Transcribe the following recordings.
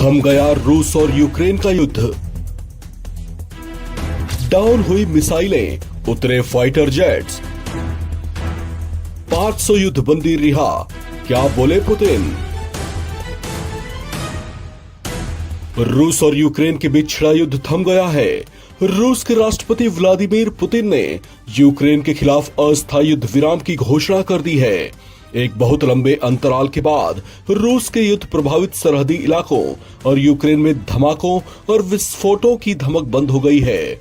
थम गया रूस और यूक्रेन का युद्ध। डाउन हुई मिसाइलें, उतरे फाइटर जेट्स। 500 युद्धबंदी रिहा, क्या बोले पुतिन? रूस और यूक्रेन के बीच छिड़ा युद्ध थम गया है। रूस के राष्ट्रपति व्लादिमीर पुतिन ने यूक्रेन के खिलाफ अस्थायी युद्ध विराम की घोषणा कर दी है। एक बहुत लंबे अंतराल के बाद रूस के युद्ध प्रभावित सरहदी इलाकों और यूक्रेन में धमाकों और विस्फोटों की धमक बंद हो गई है।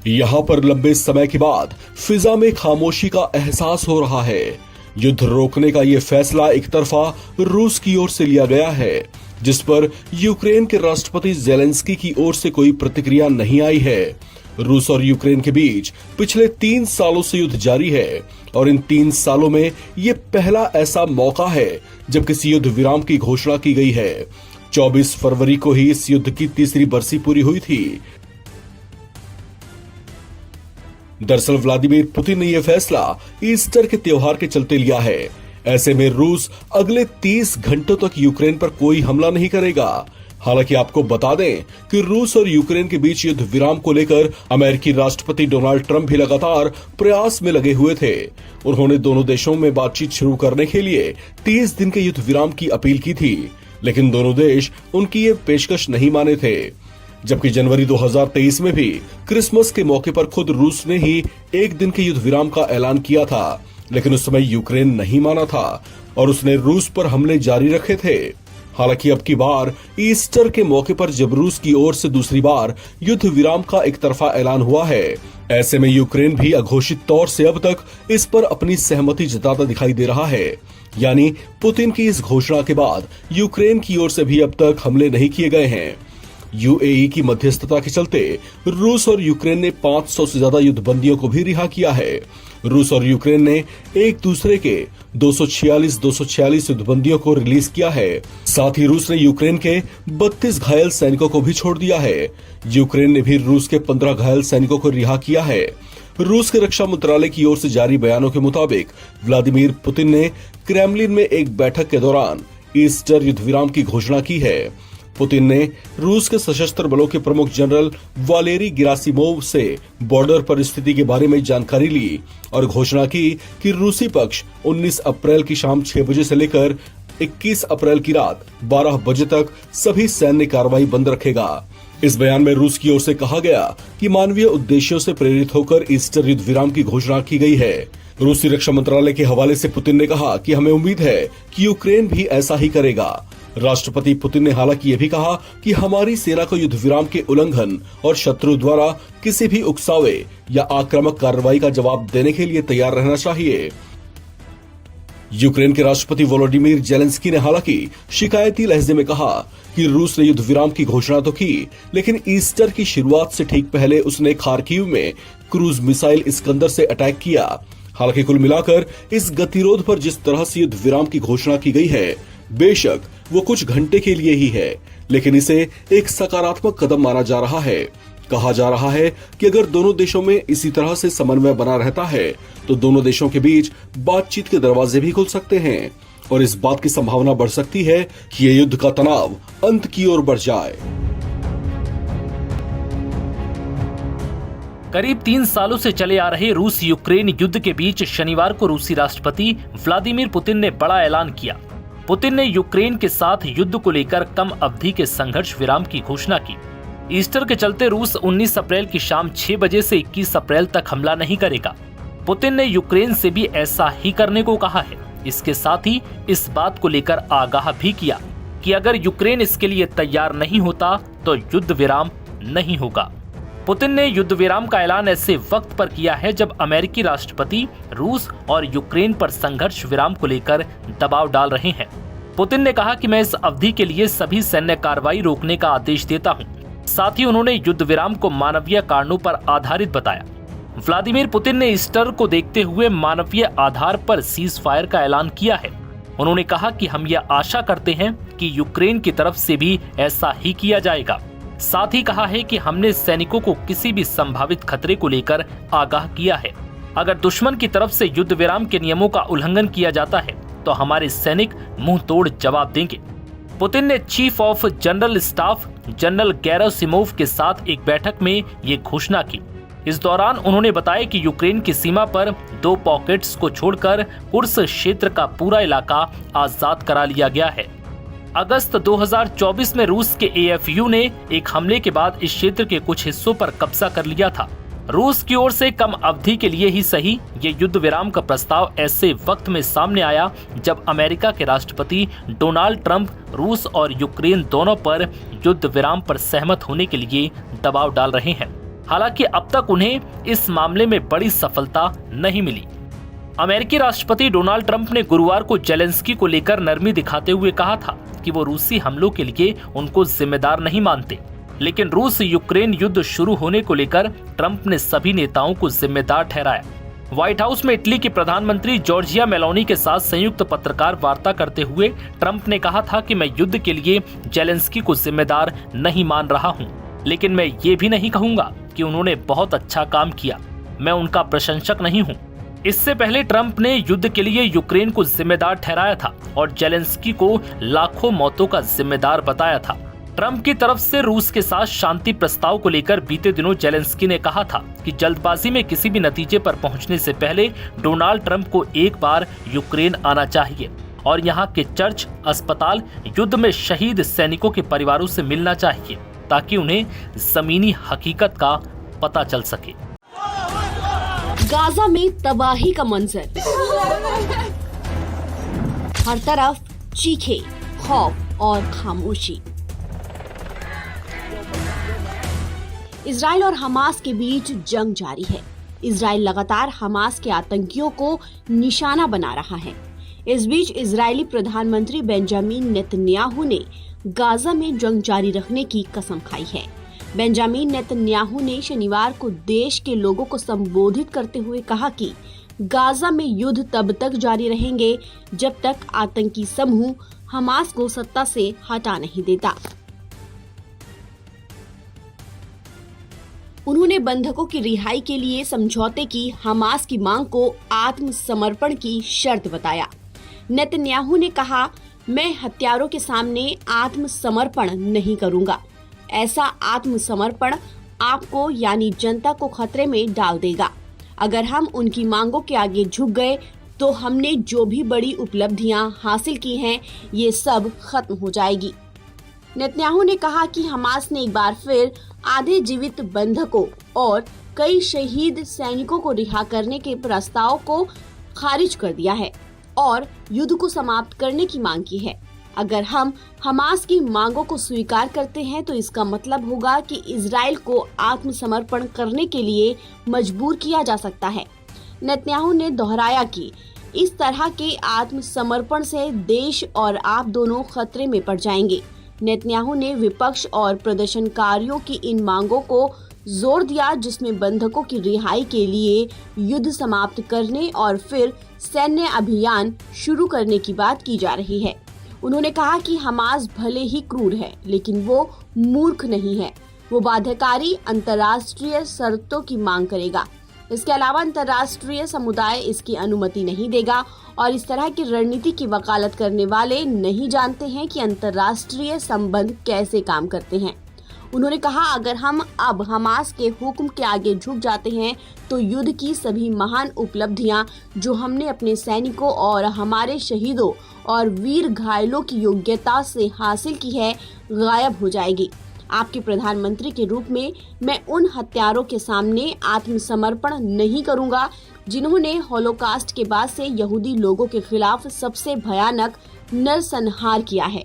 यहां पर लंबे समय के बाद फिजा में खामोशी का एहसास हो रहा है। युद्ध रोकने का यह फैसला एक तरफा रूस की ओर से लिया गया है, जिस पर यूक्रेन के राष्ट्रपति जेलेंस्की की ओर से कोई प्रतिक्रिया नहीं आई है। रूस और यूक्रेन के बीच पिछले 3 सालों से युद्ध जारी है और इन 3 सालों में ये पहला ऐसा मौका है जब किसी युद्ध विराम की घोषणा की गई है। 24 फरवरी को ही इस युद्ध की तीसरी बरसी पूरी हुई थी। दरअसल व्लादिमीर पुतिन ने यह फैसला ईस्टर के त्योहार के चलते लिया है। ऐसे में रूस अगले 30 घंटों तक यूक्रेन पर कोई हमला नहीं करेगा। हालांकि आपको बता दें कि रूस और यूक्रेन के बीच युद्ध विराम को लेकर अमेरिकी राष्ट्रपति डोनाल्ड ट्रंप भी लगातार प्रयास में लगे हुए थे। उन्होंने दोनों देशों में बातचीत शुरू करने के लिए 30 दिन के युद्ध विराम की अपील की थी, लेकिन दोनों देश उनकी ये पेशकश नहीं माने थे। जबकि जनवरी 2023 में भी क्रिसमस के मौके पर खुद रूस ने ही 1 दिन के युद्ध विराम का ऐलान किया था, लेकिन उस समय यूक्रेन नहीं माना था और उसने रूस पर हमले जारी रखे थे। हालांकि अब की बार ईस्टर के मौके पर जब रूस की ओर से दूसरी बार युद्ध विराम का एक तरफा ऐलान हुआ है, ऐसे में यूक्रेन भी अघोषित तौर से अब तक इस पर अपनी सहमति जताता दिखाई दे रहा है। यानी पुतिन की इस घोषणा के बाद यूक्रेन की ओर से भी अब तक हमले नहीं किए गए हैं। यूएई की मध्यस्थता के चलते रूस और यूक्रेन ने 500 से ज्यादा युद्धबंदियों को भी रिहा किया है। रूस और यूक्रेन ने एक दूसरे के 246 युद्धबंदियों को रिलीज किया है। साथ ही रूस ने यूक्रेन के 32 घायल सैनिकों को भी छोड़ दिया है। यूक्रेन ने भी रूस के 15 घायल सैनिकों को रिहा किया है। रूस के रक्षा मंत्रालय की ओर से जारी बयानों के मुताबिक व्लादिमीर पुतिन ने क्रेमलिन में एक बैठक के दौरान ईस्टर युद्ध विराम की घोषणा की है। पुतिन ने रूस के सशस्त्र बलों के प्रमुख जनरल वालेरी गेरासिमोव से बॉर्डर पर स्थिति के बारे में जानकारी ली और घोषणा की कि रूसी पक्ष 19 अप्रैल की शाम 6 बजे से लेकर 21 अप्रैल की रात 12 बजे तक सभी सैन्य कार्रवाई बंद रखेगा। इस बयान में रूस की ओर से कहा गया कि मानवीय उद्देश्यों से प्रेरित होकर ईस्टर युद्ध विराम की घोषणा की गई है। रूसी रक्षा मंत्रालय के हवाले से पुतिन ने कहा कि हमें उम्मीद है कि यूक्रेन भी ऐसा ही करेगा। राष्ट्रपति पुतिन ने हालांकि यह भी कहा कि हमारी सेना को युद्ध विराम के उल्लंघन और शत्रु द्वारा किसी भी उकसावे या आक्रामक कार्रवाई का जवाब देने के लिए तैयार रहना चाहिए। यूक्रेन के राष्ट्रपति वोलोडिमीर जेलेंस्की ने हालांकि शिकायती लहजे में कहा कि रूस ने युद्ध विराम की घोषणा तो की, लेकिन ईस्टर की शुरुआत से ठीक पहले उसने खार्किव में क्रूज मिसाइल इस्कंदर से अटैक किया। हालांकि कुल मिलाकर इस गतिरोध पर जिस तरह से युद्ध विराम की घोषणा की गई है, बेशक वो कुछ घंटे के लिए ही है, लेकिन इसे एक सकारात्मक कदम माना जा रहा है। कहा जा रहा है कि अगर दोनों देशों में इसी तरह से समन्वय बना रहता है तो दोनों देशों के बीच बातचीत के दरवाजे भी खुल सकते हैं और इस बात की संभावना बढ़ सकती है कि ये युद्ध का तनाव अंत की ओर बढ़ जाए। करीब 3 सालों से चले आ रहे रूस यूक्रेन युद्ध के बीच शनिवार को रूसी राष्ट्रपति व्लादिमीर पुतिन ने बड़ा ऐलान किया। पुतिन ने यूक्रेन के साथ युद्ध को लेकर कम अवधि के संघर्ष विराम की घोषणा की। ईस्टर के चलते रूस 19 अप्रैल की शाम 6 बजे से 21 अप्रैल तक हमला नहीं करेगा। पुतिन ने यूक्रेन से भी ऐसा ही करने को कहा है। इसके साथ ही इस बात को लेकर आगाह भी किया कि अगर यूक्रेन इसके लिए तैयार नहीं होता तो युद्ध विराम नहीं होगा। पुतिन ने युद्ध विराम का ऐलान ऐसे वक्त पर किया है जब अमेरिकी राष्ट्रपति रूस और यूक्रेन पर संघर्ष विराम को लेकर दबाव डाल रहे हैं। पुतिन ने कहा कि मैं इस अवधि के लिए सभी सैन्य कार्रवाई रोकने का आदेश देता हूं। साथ ही उन्होंने युद्ध विराम को मानवीय कारणों पर आधारित बताया। व्लादिमीर पुतिन ने ईस्टर को देखते हुए मानवीय आधार पर सीज फायर का ऐलान किया है। उन्होंने कहा कि हम यह आशा करते हैं कि यूक्रेन की तरफ से भी ऐसा ही किया जाएगा। साथ ही कहा है कि हमने सैनिकों को किसी भी संभावित खतरे को लेकर आगाह किया है। अगर दुश्मन की तरफ से युद्ध विराम के नियमों का उल्लंघन किया जाता है तो हमारे सैनिक मुंह तोड़ जवाब देंगे। पुतिन ने chief of general staff general Gerasimov के साथ एक बैठक में ये घोषणा की। इस दौरान उन्होंने बताया कि यूक्रेन की सीमा पर 2 पॉकेट्स को छोड़कर कुर्स क्षेत्र का पूरा इलाका आजाद करा लिया गया है। अगस्त 2024 में रूस के AFU ने एक हमले के बाद इस क्षेत्र के कुछ हिस्सों पर कब्जा कर लिया था। रूस की ओर से कम अवधि के लिए ही सही ये युद्ध विराम का प्रस्ताव ऐसे वक्त में सामने आया जब अमेरिका के राष्ट्रपति डोनाल्ड ट्रंप रूस और यूक्रेन दोनों पर युद्ध विराम पर सहमत होने के लिए दबाव डाल रहे हैं। हालांकि अब तक उन्हें इस मामले में बड़ी सफलता नहीं मिली। अमेरिकी राष्ट्रपति डोनाल्ड ट्रंप ने गुरुवार को जेलेंस्की को लेकर नरमी दिखाते हुए कहा था कि वो रूसी हमलों के लिए उनको जिम्मेदार नहीं मानते, लेकिन रूस यूक्रेन युद्ध शुरू होने को लेकर ट्रंप ने सभी नेताओं को जिम्मेदार ठहराया। व्हाइट हाउस में इटली की प्रधानमंत्री जॉर्जिया मेलोनी के साथ संयुक्त पत्रकार वार्ता करते हुए ट्रंप ने कहा था कि मैं युद्ध के लिए जेलेंस्की को जिम्मेदार नहीं मान रहा हूं, लेकिन मैं ये भी नहीं कहूंगा कि उन्होंने बहुत अच्छा काम किया। मैं उनका प्रशंसक नहीं हूं। इससे पहले ट्रंप ने युद्ध के लिए यूक्रेन को जिम्मेदार ठहराया था और जेलेंस्की को लाखों मौतों का जिम्मेदार बताया था। ट्रंप की तरफ से रूस के साथ शांति प्रस्ताव को लेकर बीते दिनों जेलेंस्की ने कहा था कि जल्दबाजी में किसी भी नतीजे पर पहुंचने से पहले डोनाल्ड ट्रंप को एक बार यूक्रेन आना चाहिए और यहां के चर्च, अस्पताल, युद्ध में शहीद सैनिकों के परिवारों से मिलना चाहिए ताकि उन्हें जमीनी हकीकत का पता चल सके। गाजा में तबाही का मंजर, हर तरफ चीखे, खौफ और खामोशी। इजराइल और हमास के बीच जंग जारी है। इजराइल लगातार हमास के आतंकियों को निशाना बना रहा है। इस बीच इजरायली प्रधानमंत्री बेंजामिन नेतन्याहू ने गाजा में जंग जारी रखने की कसम खाई है। बेंजामिन नेतन्याहू ने शनिवार को देश के लोगों को संबोधित करते हुए कहा कि गाजा में युद्ध तब तक जारी रहेंगे जब तक आतंकी समूह हमास को सत्ता से हटा नहीं देता। उन्होंने बंधकों की रिहाई के लिए समझौते की हमास की मांग को आत्मसमर्पण की शर्त बताया। नेतन्याहू ने कहा, मैं हत्यारों के सामने आत्मसमर्पण नहीं करूंगा। ऐसा आत्मसमर्पण आपको यानी जनता को खतरे में डाल देगा। अगर हम उनकी मांगों के आगे झुक गए तो हमने जो भी बड़ी उपलब्धियां हासिल की हैं, ये सब खत्म हो जाएगी। नेतन्याहू ने कहा कि हमास ने एक बार फिर आधे जीवित बंधकों और कई शहीद सैनिकों को रिहा करने के प्रस्ताव को खारिज कर दिया है और युद्ध को समाप्त करने की मांग की है। अगर हम हमास की मांगों को स्वीकार करते हैं तो इसका मतलब होगा कि इजराइल को आत्मसमर्पण करने के लिए मजबूर किया जा सकता है। नेतन्याहू ने दोहराया कि इस तरह के आत्मसमर्पण से देश और आप दोनों खतरे में पड़ जाएंगे। नेतन्याहू ने विपक्ष और प्रदर्शनकारियों की इन मांगों को जोर दिया, जिसमें बंधकों की रिहाई के लिए युद्ध समाप्त करने और फिर सैन्य अभियान शुरू करने की बात की जा रही है। उन्होंने कहा कि हमास भले ही क्रूर है, लेकिन वो मूर्ख नहीं है। वो बाध्यकारी अंतर्राष्ट्रीय शर्तों की मांग करेगा। इसके अलावा अंतर्राष्ट्रीय समुदाय इसकी अनुमति नहीं देगा और इस तरह की रणनीति की वकालत करने वाले नहीं जानते हैं कि अंतर्राष्ट्रीय संबंध कैसे काम करते हैं। उन्होंने कहा, अगर हम अब हमास के हुक्म के आगे झुक जाते हैं तो युद्ध की सभी महान उपलब्धियां जो हमने अपने सैनिकों और हमारे शहीदों और वीर घायलों की योग्यता से हासिल की है, गायब हो जाएगी। आपके प्रधानमंत्री के रूप में मैं उन हत्यारों के सामने आत्मसमर्पण नहीं करूंगा जिन्होंने हॉलोकास्ट के बाद से यहूदी लोगों के खिलाफ सबसे भयानक नरसंहार किया है।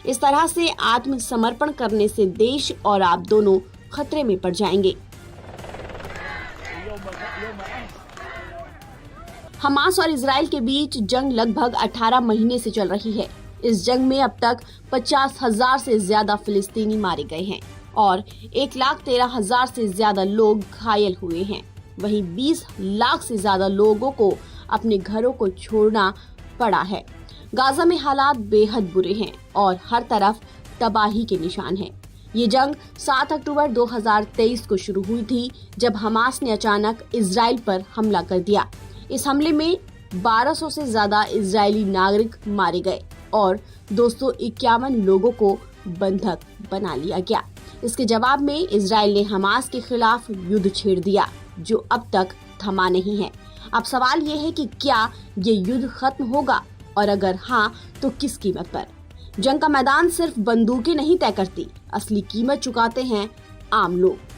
इस तरह से आत्मसमर्पण करने से देश और आप दोनों खतरे में पड़ जाएंगे। हमास और इजराइल के बीच जंग लगभग 18 महीने से चल रही है। इस जंग में अब तक 50,000 से ज्यादा फिलिस्तीनी मारे गए हैं और 1,13,000 से ज्यादा लोग घायल हुए हैं। वहीं 20 लाख से ज्यादा लोगों को अपने घरों को छोड़ना पड़ा है। गाजा में हालात बेहद बुरे हैं और हर तरफ तबाही के निशान हैं। ये जंग 7 अक्टूबर 2023 को शुरू हुई थी, जब हमास ने अचानक इजराइल पर हमला कर दिया। इस हमले में 1200 से ज्यादा इजरायली नागरिक मारे गए और 251 लोगों को बंधक बना लिया गया। इसके जवाब में इजराइल ने हमास के खिलाफ युद्ध छेड़ दिया, जो अब तक थमा नहीं है। अब सवाल ये है कि क्या ये युद्ध खत्म होगा, और अगर हाँ तो किस कीमत पर? जंग का मैदान सिर्फ बंदूकें नहीं तय करती, असली कीमत चुकाते हैं आम लोग।